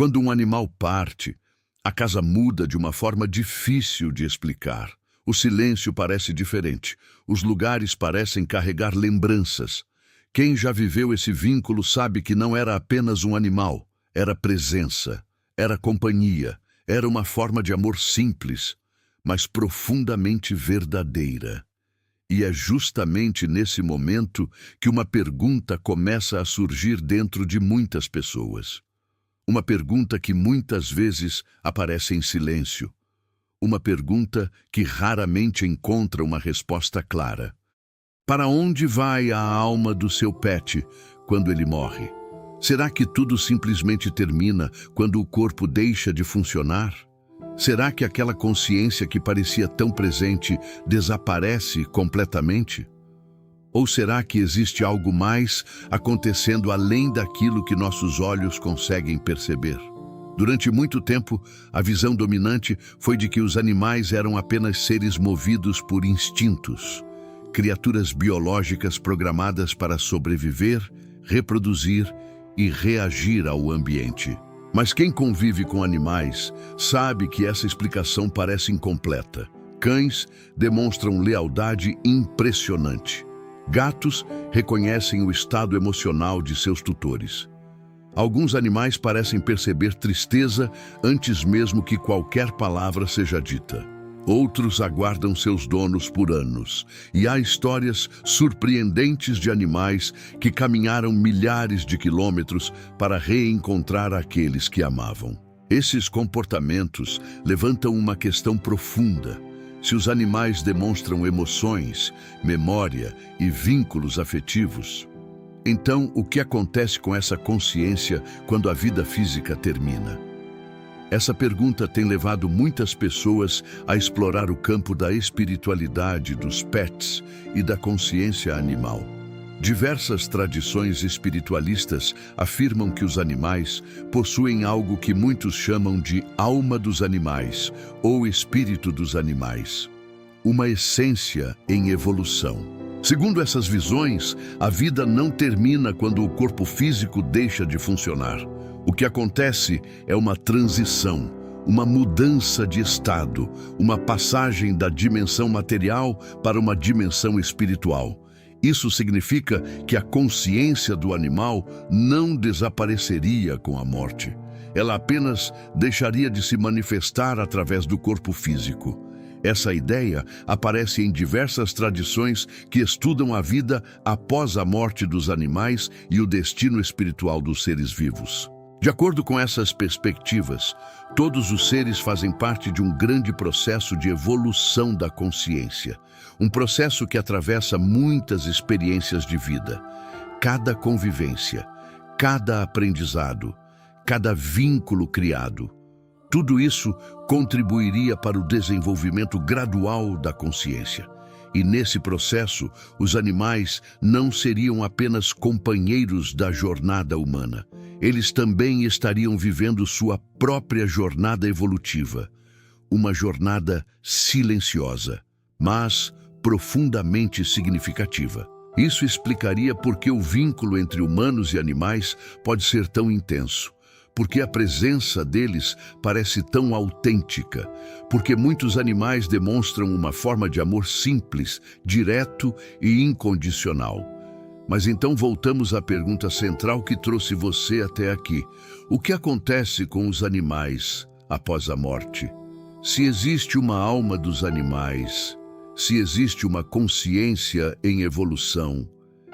Quando um animal parte, a casa muda de uma forma difícil de explicar. O silêncio parece diferente, os lugares parecem carregar lembranças. Quem já viveu esse vínculo sabe que não era apenas um animal, era presença, era companhia, era uma forma de amor simples, mas profundamente verdadeira. E é justamente nesse momento que uma pergunta começa a surgir dentro de muitas pessoas. Uma pergunta que muitas vezes aparece em silêncio. Uma pergunta que raramente encontra uma resposta clara. Para onde vai a alma do seu pet quando ele morre? Será que tudo simplesmente termina quando o corpo deixa de funcionar? Será que aquela consciência que parecia tão presente desaparece completamente? Ou será que existe algo mais acontecendo além daquilo que nossos olhos conseguem perceber? Durante muito tempo, a visão dominante foi de que os animais eram apenas seres movidos por instintos, criaturas biológicas programadas para sobreviver, reproduzir e reagir ao ambiente. Mas quem convive com animais sabe que essa explicação parece incompleta. Cães demonstram lealdade impressionante. Gatos reconhecem o estado emocional de seus tutores. Alguns animais parecem perceber tristeza antes mesmo que qualquer palavra seja dita. Outros aguardam seus donos por anos, e há histórias surpreendentes de animais que caminharam milhares de quilômetros para reencontrar aqueles que amavam. Esses comportamentos levantam uma questão profunda. Se os animais demonstram emoções, memória e vínculos afetivos, então o que acontece com essa consciência quando a vida física termina? Essa pergunta tem levado muitas pessoas a explorar o campo da espiritualidade dos pets e da consciência animal. Diversas tradições espiritualistas afirmam que os animais possuem algo que muitos chamam de alma dos animais ou espírito dos animais, uma essência em evolução. Segundo essas visões, a vida não termina quando o corpo físico deixa de funcionar. O que acontece é uma transição, uma mudança de estado, uma passagem da dimensão material para uma dimensão espiritual. Isso significa que a consciência do animal não desapareceria com a morte. Ela apenas deixaria de se manifestar através do corpo físico. Essa ideia aparece em diversas tradições que estudam a vida após a morte dos animais e o destino espiritual dos seres vivos. De acordo com essas perspectivas, todos os seres fazem parte de um grande processo de evolução da consciência, um processo que atravessa muitas experiências de vida. Cada convivência, cada aprendizado, cada vínculo criado, tudo isso contribuiria para o desenvolvimento gradual da consciência. E nesse processo, os animais não seriam apenas companheiros da jornada humana. Eles também estariam vivendo sua própria jornada evolutiva. Uma jornada silenciosa, mas profundamente significativa. Isso explicaria por que o vínculo entre humanos e animais pode ser tão intenso. Porque a presença deles parece tão autêntica, porque muitos animais demonstram uma forma de amor simples, direto e incondicional. Mas então voltamos à pergunta central que trouxe você até aqui. O que acontece com os animais após a morte? Se existe uma alma dos animais, se existe uma consciência em evolução,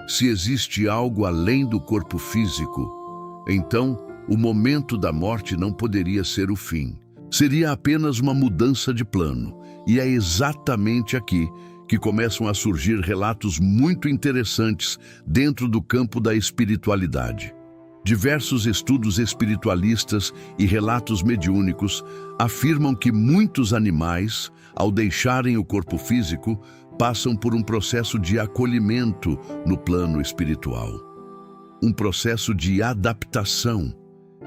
se existe algo além do corpo físico, então o momento da morte não poderia ser o fim. Seria apenas uma mudança de plano. E é exatamente aqui que começam a surgir relatos muito interessantes dentro do campo da espiritualidade. Diversos estudos espiritualistas e relatos mediúnicos afirmam que muitos animais, ao deixarem o corpo físico, passam por um processo de acolhimento no plano espiritual. Um processo de adaptação,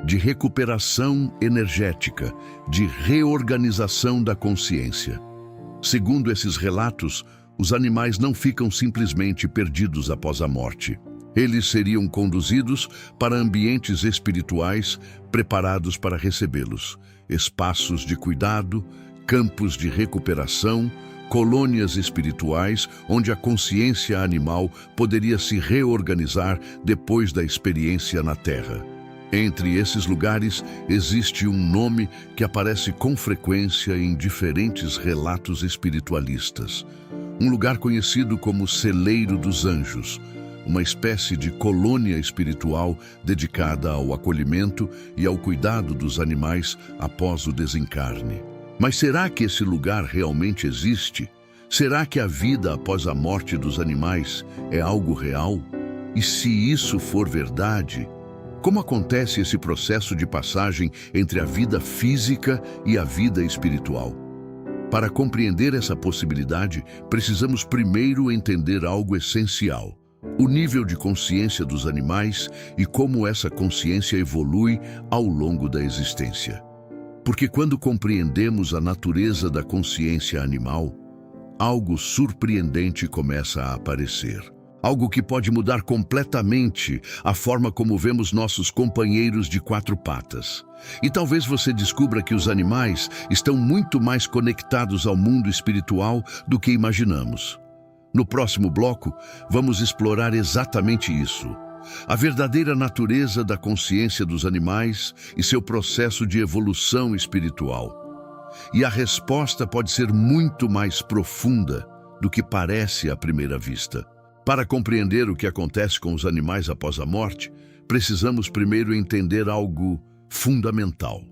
de recuperação energética, de reorganização da consciência. Segundo esses relatos, os animais não ficam simplesmente perdidos após a morte. Eles seriam conduzidos para ambientes espirituais preparados para recebê-los, espaços de cuidado, campos de recuperação, colônias espirituais onde a consciência animal poderia se reorganizar depois da experiência na Terra. Entre esses lugares existe um nome que aparece com frequência em diferentes relatos espiritualistas. Um lugar conhecido como Celeiro dos Anjos, uma espécie de colônia espiritual dedicada ao acolhimento e ao cuidado dos animais após o desencarne. Mas será que esse lugar realmente existe? Será que a vida após a morte dos animais é algo real? E se isso for verdade, como acontece esse processo de passagem entre a vida física e a vida espiritual? Para compreender essa possibilidade, precisamos primeiro entender algo essencial: o nível de consciência dos animais e como essa consciência evolui ao longo da existência. Porque quando compreendemos a natureza da consciência animal, algo surpreendente começa a aparecer. Algo que pode mudar completamente a forma como vemos nossos companheiros de quatro patas. E talvez você descubra que os animais estão muito mais conectados ao mundo espiritual do que imaginamos. No próximo bloco, vamos explorar exatamente isso: a verdadeira natureza da consciência dos animais e seu processo de evolução espiritual. E a resposta pode ser muito mais profunda do que parece à primeira vista. Para compreender o que acontece com os animais após a morte, precisamos primeiro entender algo fundamental: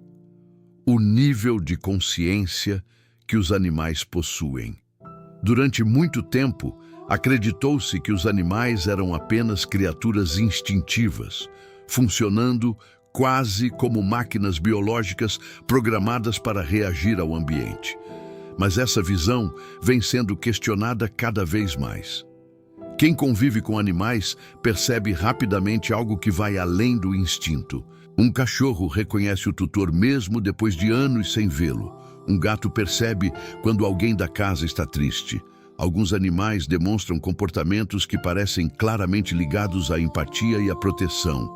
o nível de consciência que os animais possuem. Durante muito tempo, acreditou-se que os animais eram apenas criaturas instintivas, funcionando quase como máquinas biológicas programadas para reagir ao ambiente. Mas essa visão vem sendo questionada cada vez mais. Quem convive com animais percebe rapidamente algo que vai além do instinto. Um cachorro reconhece o tutor mesmo depois de anos sem vê-lo. Um gato percebe quando alguém da casa está triste. Alguns animais demonstram comportamentos que parecem claramente ligados à empatia e à proteção.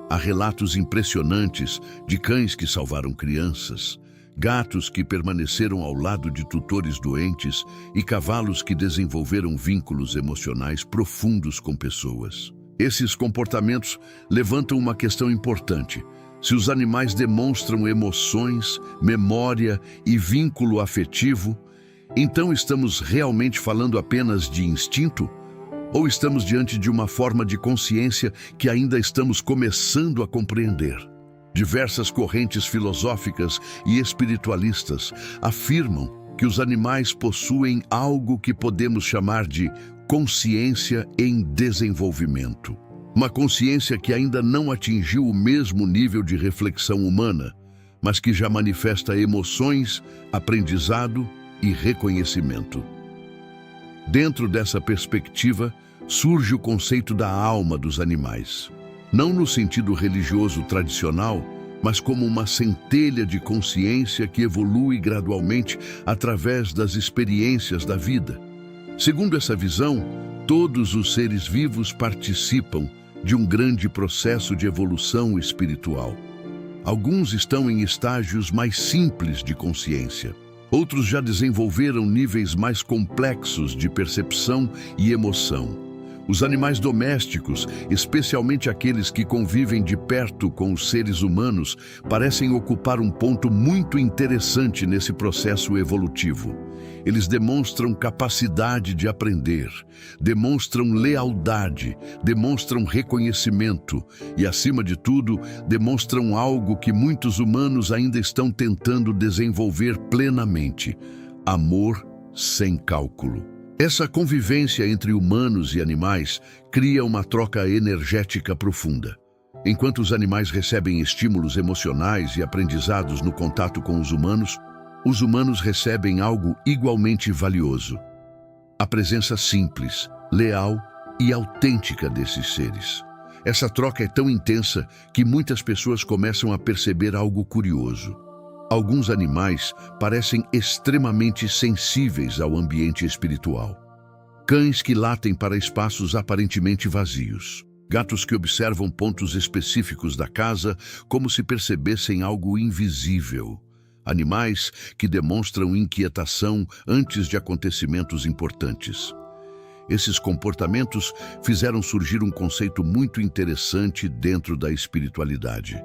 Há relatos impressionantes de cães que salvaram crianças, gatos que permaneceram ao lado de tutores doentes e cavalos que desenvolveram vínculos emocionais profundos com pessoas. Esses comportamentos levantam uma questão importante: se os animais demonstram emoções, memória e vínculo afetivo, então estamos realmente falando apenas de instinto? Ou estamos diante de uma forma de consciência que ainda estamos começando a compreender? Diversas correntes filosóficas e espiritualistas afirmam que os animais possuem algo que podemos chamar de consciência em desenvolvimento. Uma consciência que ainda não atingiu o mesmo nível de reflexão humana, mas que já manifesta emoções, aprendizado e reconhecimento. Dentro dessa perspectiva, surge o conceito da alma dos animais. Não no sentido religioso tradicional, mas como uma centelha de consciência que evolui gradualmente através das experiências da vida. Segundo essa visão, todos os seres vivos participam de um grande processo de evolução espiritual. Alguns estão em estágios mais simples de consciência. Outros já desenvolveram níveis mais complexos de percepção e emoção. Os animais domésticos, especialmente aqueles que convivem de perto com os seres humanos, parecem ocupar um ponto muito interessante nesse processo evolutivo. Eles demonstram capacidade de aprender, demonstram lealdade, demonstram reconhecimento e, acima de tudo, demonstram algo que muitos humanos ainda estão tentando desenvolver plenamente: amor sem cálculo. Essa convivência entre humanos e animais cria uma troca energética profunda. Enquanto os animais recebem estímulos emocionais e aprendizados no contato com os humanos recebem algo igualmente valioso: a presença simples, leal e autêntica desses seres. Essa troca é tão intensa que muitas pessoas começam a perceber algo curioso. Alguns animais parecem extremamente sensíveis ao ambiente espiritual. Cães que latem para espaços aparentemente vazios. Gatos que observam pontos específicos da casa como se percebessem algo invisível. Animais que demonstram inquietação antes de acontecimentos importantes. Esses comportamentos fizeram surgir um conceito muito interessante dentro da espiritualidade: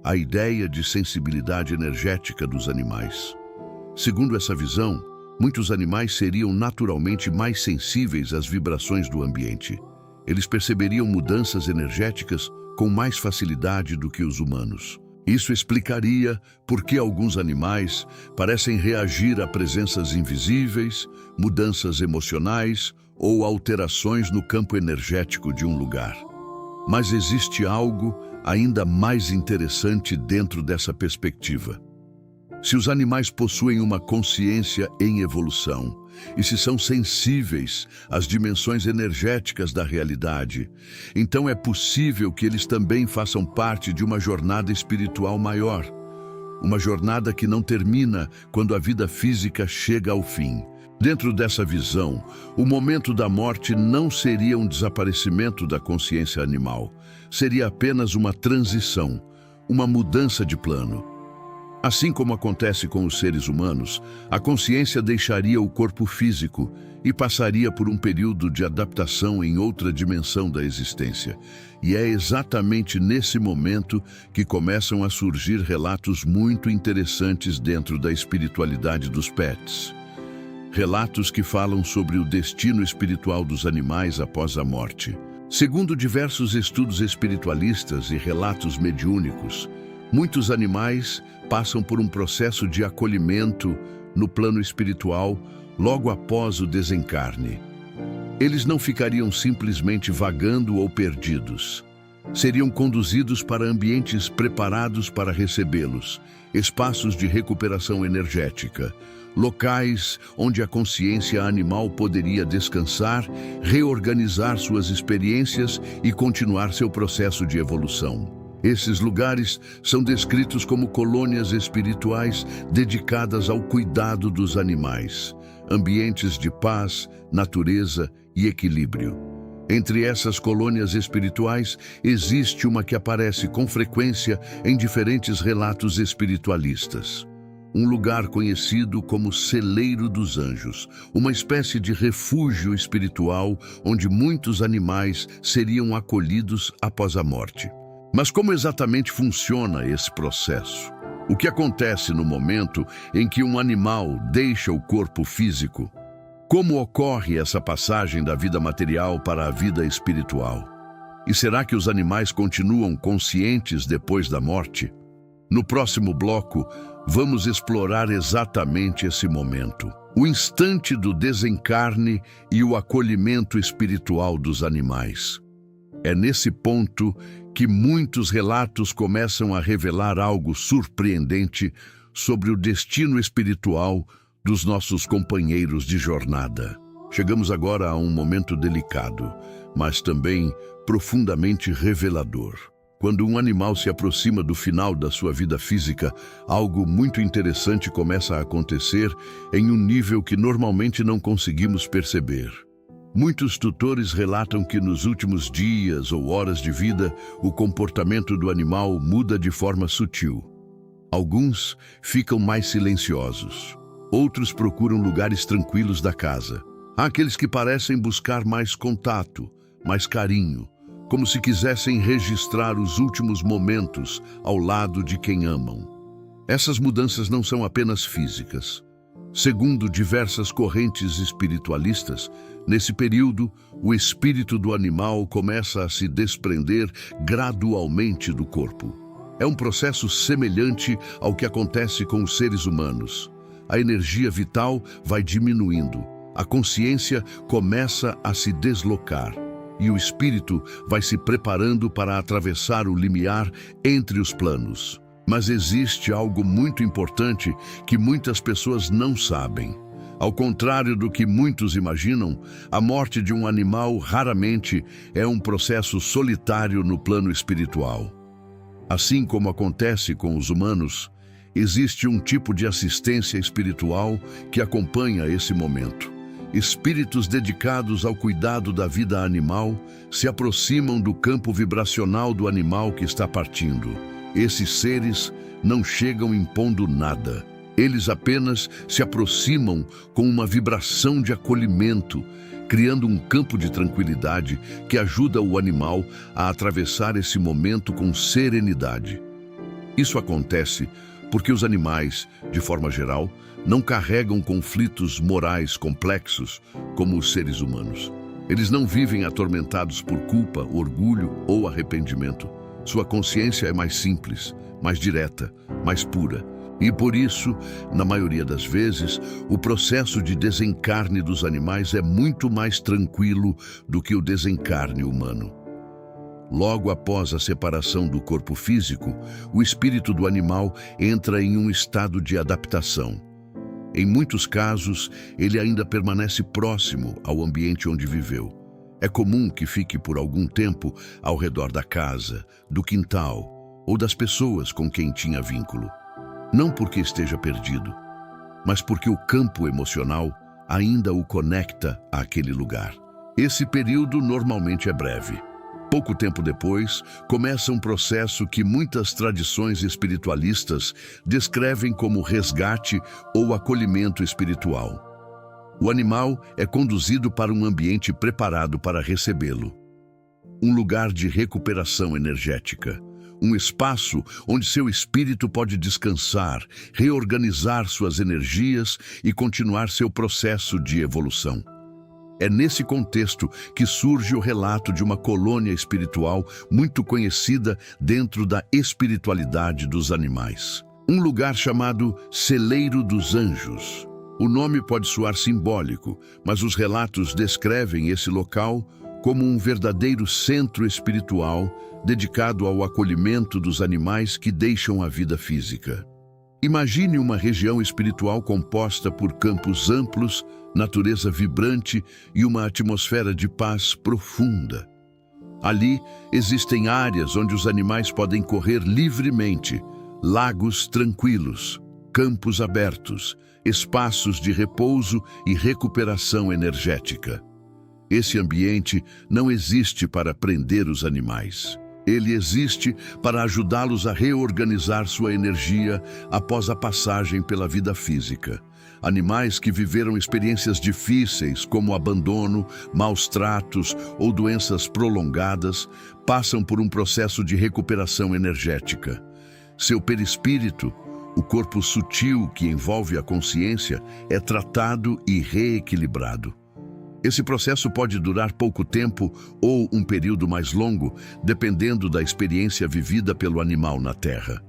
a ideia de sensibilidade energética dos animais. Segundo essa visão, muitos animais seriam naturalmente mais sensíveis às vibrações do ambiente. Eles perceberiam mudanças energéticas com mais facilidade do que os humanos. Isso explicaria por que alguns animais parecem reagir a presenças invisíveis, mudanças emocionais ou alterações no campo energético de um lugar. Mas existe algo ainda mais interessante dentro dessa perspectiva. Se os animais possuem uma consciência em evolução e se são sensíveis às dimensões energéticas da realidade, então é possível que eles também façam parte de uma jornada espiritual maior. Uma jornada que não termina quando a vida física chega ao fim. Dentro dessa visão, o momento da morte não seria um desaparecimento da consciência animal. Seria apenas uma transição, uma mudança de plano. Assim como acontece com os seres humanos, a consciência deixaria o corpo físico e passaria por um período de adaptação em outra dimensão da existência. E é exatamente nesse momento que começam a surgir relatos muito interessantes dentro da espiritualidade dos pets. Relatos que falam sobre o destino espiritual dos animais após a morte. Segundo diversos estudos espiritualistas e relatos mediúnicos, muitos animais passam por um processo de acolhimento no plano espiritual logo após o desencarne. Eles não ficariam simplesmente vagando ou perdidos. Seriam conduzidos para ambientes preparados para recebê-los, espaços de recuperação energética, locais onde a consciência animal poderia descansar, reorganizar suas experiências e continuar seu processo de evolução. Esses lugares são descritos como colônias espirituais dedicadas ao cuidado dos animais, ambientes de paz, natureza e equilíbrio. Entre essas colônias espirituais, existe uma que aparece com frequência em diferentes relatos espiritualistas. Um lugar conhecido como Celeiro dos Anjos, uma espécie de refúgio espiritual onde muitos animais seriam acolhidos após a morte. Mas como exatamente funciona esse processo? O que acontece no momento em que um animal deixa o corpo físico? Como ocorre essa passagem da vida material para a vida espiritual? E será que os animais continuam conscientes depois da morte? No próximo bloco, vamos explorar exatamente esse momento, o instante do desencarne e o acolhimento espiritual dos animais. É nesse ponto que muitos relatos começam a revelar algo surpreendente sobre o destino espiritual dos nossos companheiros de jornada. Chegamos agora a um momento delicado, mas também profundamente revelador. Quando um animal se aproxima do final da sua vida física, algo muito interessante começa a acontecer em um nível que normalmente não conseguimos perceber. Muitos tutores relatam que nos últimos dias ou horas de vida, o comportamento do animal muda de forma sutil. Alguns ficam mais silenciosos. Outros procuram lugares tranquilos da casa. Há aqueles que parecem buscar mais contato, mais carinho, como se quisessem registrar os últimos momentos ao lado de quem amam. Essas mudanças não são apenas físicas. Segundo diversas correntes espiritualistas, nesse período, o espírito do animal começa a se desprender gradualmente do corpo. É um processo semelhante ao que acontece com os seres humanos. A energia vital vai diminuindo, a consciência começa a se deslocar e o espírito vai se preparando para atravessar o limiar entre os planos. Mas existe algo muito importante que muitas pessoas não sabem. Ao contrário do que muitos imaginam, a morte de um animal raramente é um processo solitário no plano espiritual. Assim como acontece com os humanos, existe um tipo de assistência espiritual que acompanha esse momento. Espíritos dedicados ao cuidado da vida animal se aproximam do campo vibracional do animal que está partindo. Esses seres não chegam impondo nada. Eles apenas se aproximam com uma vibração de acolhimento, criando um campo de tranquilidade que ajuda o animal a atravessar esse momento com serenidade. Isso acontece porque os animais, de forma geral, não carregam conflitos morais complexos como os seres humanos. Eles não vivem atormentados por culpa, orgulho ou arrependimento. Sua consciência é mais simples, mais direta, mais pura. E por isso, na maioria das vezes, o processo de desencarne dos animais é muito mais tranquilo do que o desencarne humano. Logo após a separação do corpo físico, o espírito do animal entra em um estado de adaptação. Em muitos casos, ele ainda permanece próximo ao ambiente onde viveu. É comum que fique por algum tempo ao redor da casa, do quintal ou das pessoas com quem tinha vínculo. Não porque esteja perdido, mas porque o campo emocional ainda o conecta àquele lugar. Esse período normalmente é breve. Pouco tempo depois, começa um processo que muitas tradições espiritualistas descrevem como resgate ou acolhimento espiritual. O animal é conduzido para um ambiente preparado para recebê-lo. Um lugar de recuperação energética. Um espaço onde seu espírito pode descansar, reorganizar suas energias e continuar seu processo de evolução. É nesse contexto que surge o relato de uma colônia espiritual muito conhecida dentro da espiritualidade dos animais. Um lugar chamado Celeiro dos Anjos. O nome pode soar simbólico, mas os relatos descrevem esse local como um verdadeiro centro espiritual dedicado ao acolhimento dos animais que deixam a vida física. Imagine uma região espiritual composta por campos amplos, natureza vibrante e uma atmosfera de paz profunda. Ali existem áreas onde os animais podem correr livremente, lagos tranquilos, campos abertos, espaços de repouso e recuperação energética. Esse ambiente não existe para prender os animais. Ele existe para ajudá-los a reorganizar sua energia após a passagem pela vida física. Animais que viveram experiências difíceis, como abandono, maus tratos ou doenças prolongadas, passam por um processo de recuperação energética. Seu perispírito, o corpo sutil que envolve a consciência, é tratado e reequilibrado. Esse processo pode durar pouco tempo ou um período mais longo, dependendo da experiência vivida pelo animal na Terra.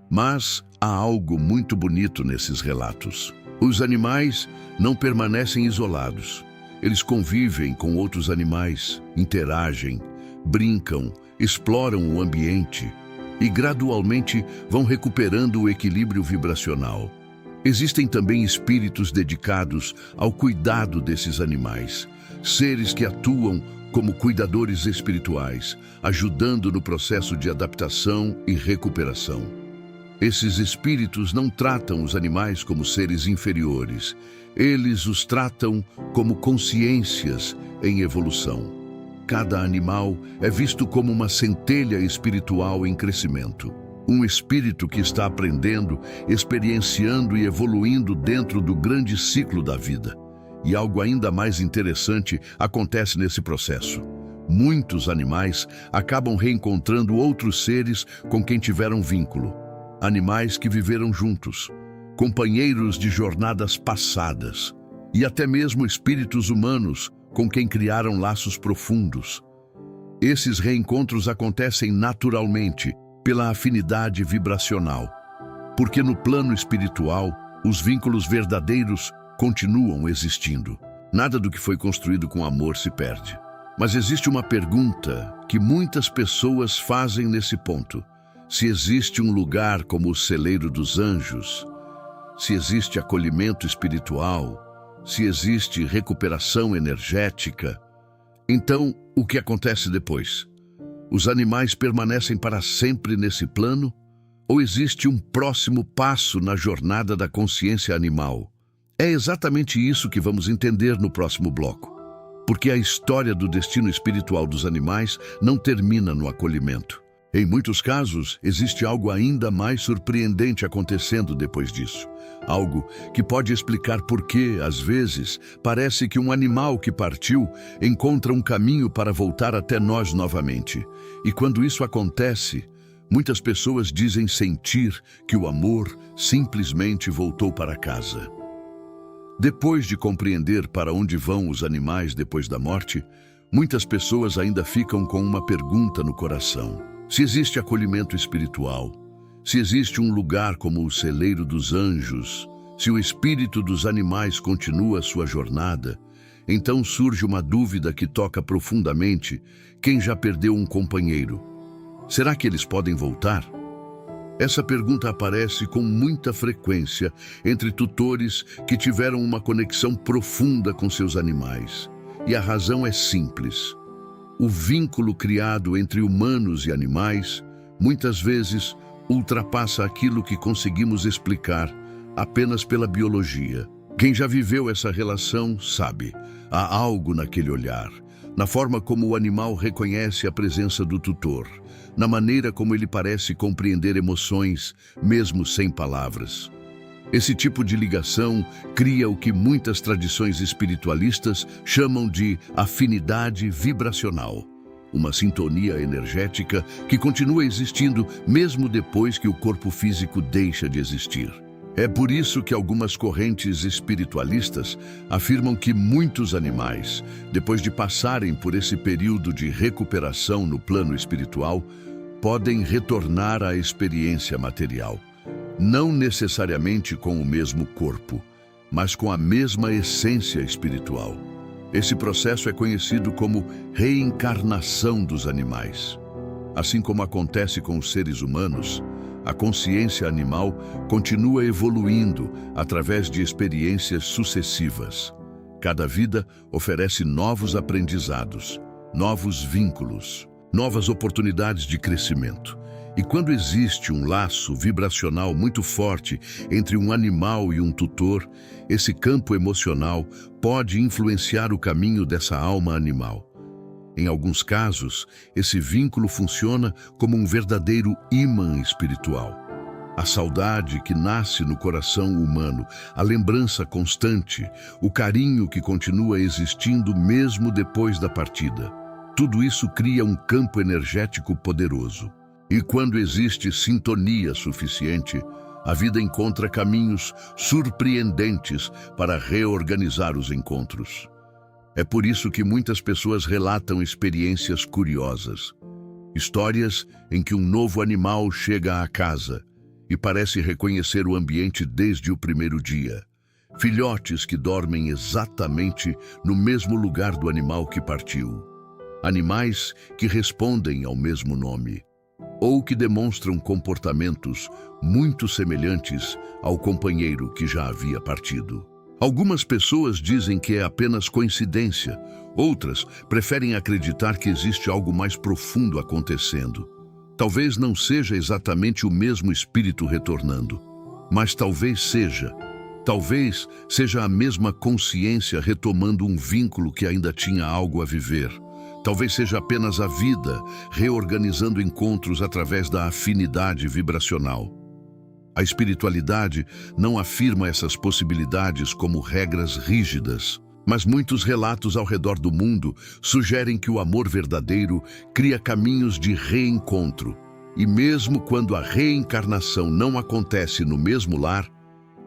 Mas há algo muito bonito nesses relatos. Os animais não permanecem isolados. Eles convivem com outros animais, interagem, brincam, exploram o ambiente e gradualmente vão recuperando o equilíbrio vibracional. Existem também espíritos dedicados ao cuidado desses animais, seres que atuam como cuidadores espirituais, ajudando no processo de adaptação e recuperação. Esses espíritos não tratam os animais como seres inferiores, eles os tratam como consciências em evolução. Cada animal é visto como uma centelha espiritual em crescimento. Um espírito que está aprendendo, experienciando e evoluindo dentro do grande ciclo da vida. E algo ainda mais interessante acontece nesse processo. Muitos animais acabam reencontrando outros seres com quem tiveram vínculo. Animais que viveram juntos, companheiros de jornadas passadas e até mesmo espíritos humanos com quem criaram laços profundos. Esses reencontros acontecem naturalmente pela afinidade vibracional, porque no plano espiritual, os vínculos verdadeiros continuam existindo. Nada do que foi construído com amor se perde. Mas existe uma pergunta que muitas pessoas fazem nesse ponto. Se existe um lugar como o Celeiro dos Anjos, se existe acolhimento espiritual, se existe recuperação energética, então o que acontece depois? Os animais permanecem para sempre nesse plano? Ou existe um próximo passo na jornada da consciência animal? É exatamente isso que vamos entender no próximo bloco. Porque a história do destino espiritual dos animais não termina no acolhimento. Em muitos casos, existe algo ainda mais surpreendente acontecendo depois disso. Algo que pode explicar por que, às vezes, parece que um animal que partiu encontra um caminho para voltar até nós novamente. E quando isso acontece, muitas pessoas dizem sentir que o amor simplesmente voltou para casa. Depois de compreender para onde vão os animais depois da morte, muitas pessoas ainda ficam com uma pergunta no coração. Se existe acolhimento espiritual, se existe um lugar como o celeiro dos anjos, se o espírito dos animais continua sua jornada, então surge uma dúvida que toca profundamente quem já perdeu um companheiro. Será que eles podem voltar? Essa pergunta aparece com muita frequência entre tutores que tiveram uma conexão profunda com seus animais. E a razão é simples. O vínculo criado entre humanos e animais, muitas vezes, ultrapassa aquilo que conseguimos explicar apenas pela biologia. Quem já viveu essa relação sabe, há algo naquele olhar, na forma como o animal reconhece a presença do tutor, na maneira como ele parece compreender emoções, mesmo sem palavras. Esse tipo de ligação cria o que muitas tradições espiritualistas chamam de afinidade vibracional, uma sintonia energética que continua existindo mesmo depois que o corpo físico deixa de existir. É por isso que algumas correntes espiritualistas afirmam que muitos animais, depois de passarem por esse período de recuperação no plano espiritual, podem retornar à experiência material. Não necessariamente com o mesmo corpo, mas com a mesma essência espiritual. Esse processo é conhecido como reencarnação dos animais. Assim como acontece com os seres humanos, a consciência animal continua evoluindo através de experiências sucessivas. Cada vida oferece novos aprendizados, novos vínculos, novas oportunidades de crescimento. E quando existe um laço vibracional muito forte entre um animal e um tutor, esse campo emocional pode influenciar o caminho dessa alma animal. Em alguns casos, esse vínculo funciona como um verdadeiro ímã espiritual. A saudade que nasce no coração humano, a lembrança constante, o carinho que continua existindo mesmo depois da partida. Tudo isso cria um campo energético poderoso. E quando existe sintonia suficiente, a vida encontra caminhos surpreendentes para reorganizar os encontros. É por isso que muitas pessoas relatam experiências curiosas. Histórias em que um novo animal chega à casa e parece reconhecer o ambiente desde o primeiro dia. Filhotes que dormem exatamente no mesmo lugar do animal que partiu. Animais que respondem ao mesmo nome, ou que demonstram comportamentos muito semelhantes ao companheiro que já havia partido. Algumas pessoas dizem que é apenas coincidência, outras preferem acreditar que existe algo mais profundo acontecendo. Talvez não seja exatamente o mesmo espírito retornando, mas talvez seja a mesma consciência retomando um vínculo que ainda tinha algo a viver. Talvez seja apenas a vida reorganizando encontros através da afinidade vibracional. A espiritualidade não afirma essas possibilidades como regras rígidas, mas muitos relatos ao redor do mundo sugerem que o amor verdadeiro cria caminhos de reencontro. E mesmo quando a reencarnação não acontece no mesmo lar,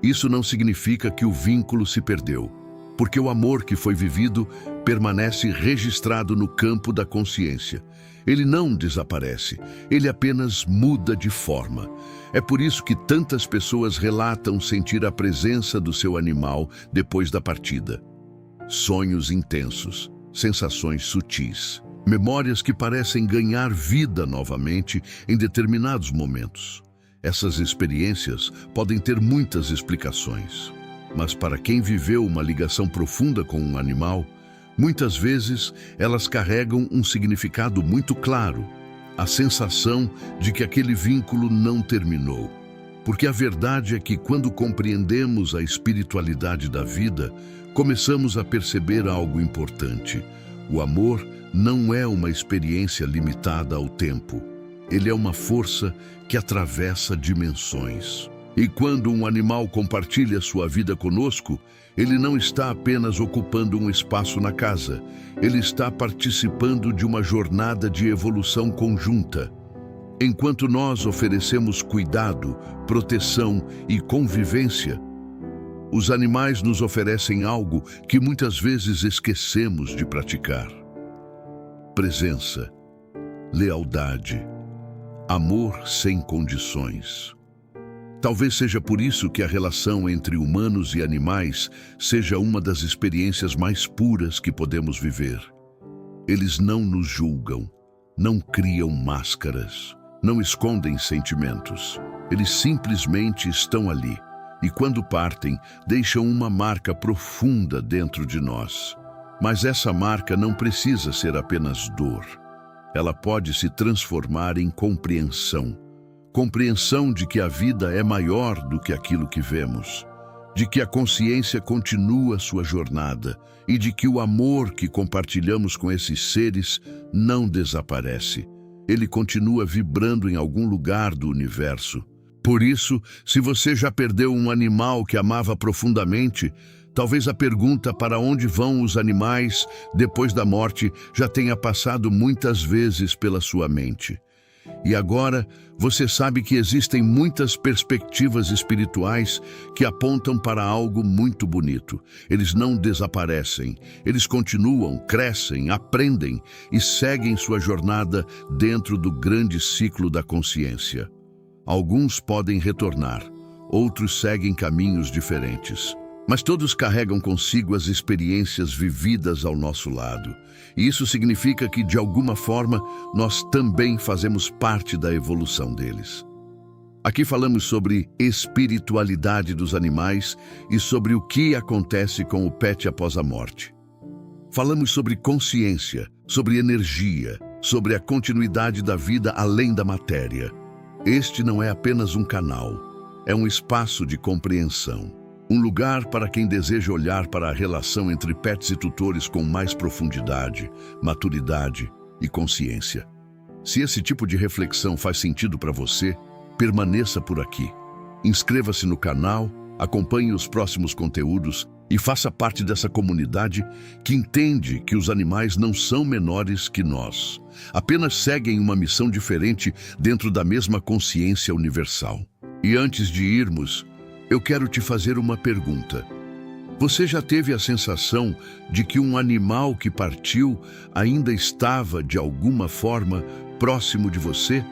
isso não significa que o vínculo se perdeu, porque o amor que foi vivido permanece registrado no campo da consciência. Ele não desaparece, ele apenas muda de forma. É por isso que tantas pessoas relatam sentir a presença do seu animal depois da partida. Sonhos intensos, sensações sutis, memórias que parecem ganhar vida novamente em determinados momentos. Essas experiências podem ter muitas explicações, mas para quem viveu uma ligação profunda com um animal, muitas vezes elas carregam um significado muito claro, a sensação de que aquele vínculo não terminou. Porque a verdade é que quando compreendemos a espiritualidade da vida, começamos a perceber algo importante. O amor não é uma experiência limitada ao tempo. Ele é uma força que atravessa dimensões. E quando um animal compartilha sua vida conosco, ele não está apenas ocupando um espaço na casa, ele está participando de uma jornada de evolução conjunta. Enquanto nós oferecemos cuidado, proteção e convivência, os animais nos oferecem algo que muitas vezes esquecemos de praticar: presença, lealdade, amor sem condições. Talvez seja por isso que a relação entre humanos e animais seja uma das experiências mais puras que podemos viver. Eles não nos julgam, não criam máscaras, não escondem sentimentos. Eles simplesmente estão ali e, quando partem, deixam uma marca profunda dentro de nós. Mas essa marca não precisa ser apenas dor. Ela pode se transformar em compreensão. Compreensão de que a vida é maior do que aquilo que vemos, de que a consciência continua sua jornada e de que o amor que compartilhamos com esses seres não desaparece. Ele continua vibrando em algum lugar do universo. Por isso, se você já perdeu um animal que amava profundamente, talvez a pergunta para onde vão os animais depois da morte já tenha passado muitas vezes pela sua mente. E agora, você sabe que existem muitas perspectivas espirituais que apontam para algo muito bonito. Eles não desaparecem, eles continuam, crescem, aprendem e seguem sua jornada dentro do grande ciclo da consciência. Alguns podem retornar, outros seguem caminhos diferentes. Mas todos carregam consigo as experiências vividas ao nosso lado. E isso significa que, de alguma forma, nós também fazemos parte da evolução deles. Aqui falamos sobre espiritualidade dos animais e sobre o que acontece com o pet após a morte. Falamos sobre consciência, sobre energia, sobre a continuidade da vida além da matéria. Este não é apenas um canal, é um espaço de compreensão. Um lugar para quem deseja olhar para a relação entre pets e tutores com mais profundidade, maturidade e consciência. Se esse tipo de reflexão faz sentido para você, permaneça por aqui. Inscreva-se no canal, acompanhe os próximos conteúdos e faça parte dessa comunidade que entende que os animais não são menores que nós. Apenas seguem uma missão diferente dentro da mesma consciência universal. E antes de irmos, eu quero te fazer uma pergunta. Você já teve a sensação de que um animal que partiu ainda estava, de alguma forma, próximo de você?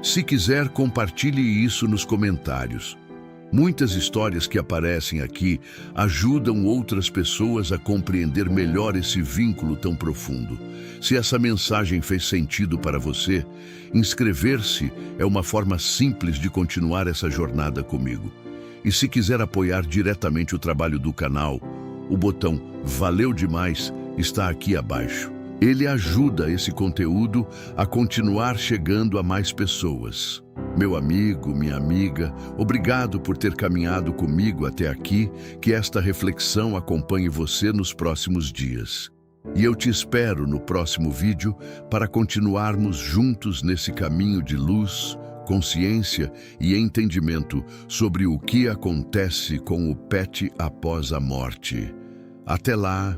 Se quiser, compartilhe isso nos comentários. Muitas histórias que aparecem aqui ajudam outras pessoas a compreender melhor esse vínculo tão profundo. Se essa mensagem fez sentido para você, inscrever-se é uma forma simples de continuar essa jornada comigo. E se quiser apoiar diretamente o trabalho do canal, o botão Valeu Demais está aqui abaixo. Ele ajuda esse conteúdo a continuar chegando a mais pessoas. Meu amigo, minha amiga, obrigado por ter caminhado comigo até aqui, que esta reflexão acompanhe você nos próximos dias. E eu te espero no próximo vídeo para continuarmos juntos nesse caminho de luz, consciência e entendimento sobre o que acontece com o pet após a morte. Até lá!